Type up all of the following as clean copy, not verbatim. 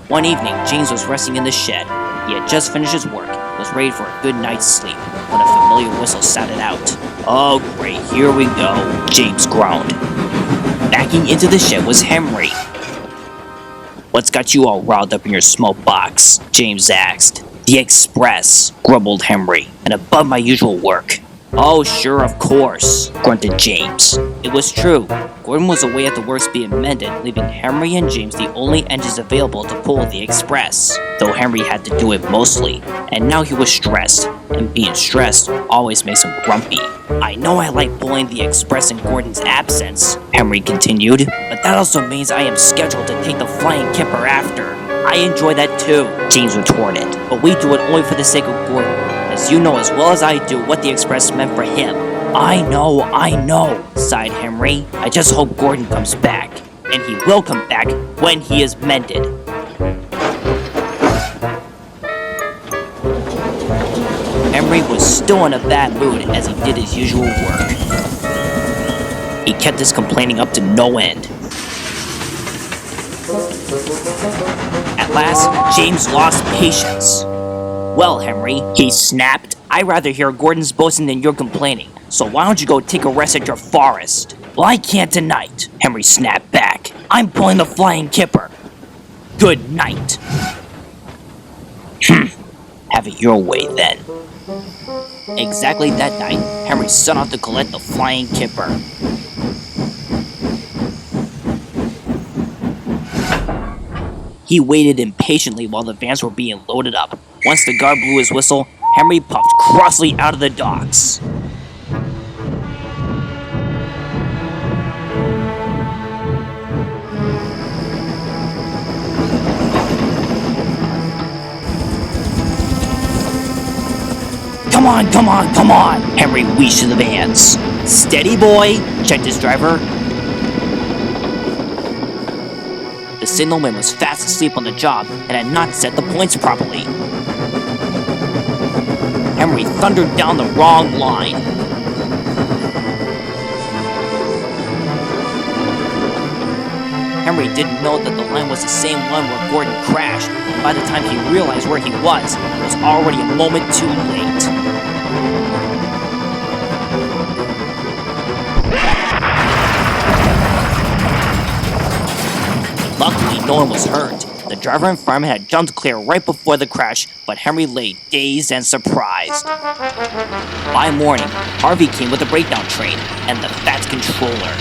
One evening, James was resting in the shed. He had just finished his work, was ready for a good night's sleep, when a familiar whistle sounded out. "Oh great, here we go," James groaned. Backing into the shed was Henry. "What's got you all riled up in your smoke box?" James asked. "The Express," grumbled Henry, "and above my usual work." "Oh, sure, of course," grunted James. It was true. Gordon was away at the works being mended, leaving Henry and James the only engines available to pull the Express, though Henry had to do it mostly, and now he was stressed, and being stressed always makes him grumpy. "I know I like pulling the Express in Gordon's absence," Henry continued, "but that also means I am scheduled to take the Flying Kipper after." "I enjoy that too," James retorted, "but we do it only for the sake of Gordon, as you know as well as I do what the Express meant for him." I know, sighed Henry. "I just hope Gordon comes back, and he will come back when he is mended." Henry was still in a bad mood as he did his usual work. He kept his complaining up to no end. At last, James lost patience. "Well, Henry," he snapped, "I'd rather hear Gordon's boasting than your complaining, so why don't you go take a rest at your forest?" "Well, I can't tonight," Henry snapped back. "I'm pulling the Flying Kipper." "Good night." "Have it your way, then." Exactly that night, Henry set off to collect the Flying Kipper. He waited impatiently while the vans were being loaded up. Once the guard blew his whistle, Henry puffed crossly out of the docks. Come on, Henry wheezed to the vans. "Steady, boy," checked his driver. The signalman was fast asleep on the job and had not set the points properly. Henry thundered down the wrong line. Henry didn't know that the line was the same one where Gordon crashed, and by the time he realized where he was, it was already a moment too late. Luckily, no one was hurt. The driver and fireman had jumped clear right before the crash, but Henry lay dazed and surprised. By morning, Harvey came with the breakdown train and the fat controller.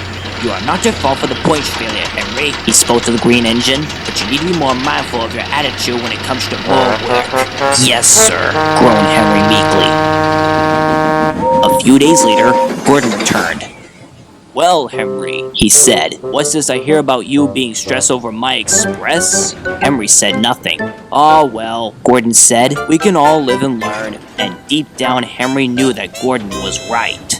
"You are not at fault for the points failure, Henry," he spoke to the green engine, "but you need to be more mindful of your attitude when it comes to more work." "Yes, sir," groaned Henry meekly. A few days later, Gordon returned. "Well, Henry," he said, "what's this I hear about you being stressed over my Express?" Henry said nothing. "Oh well," Gordon said, "we can all live and learn." And deep down, Henry knew that Gordon was right.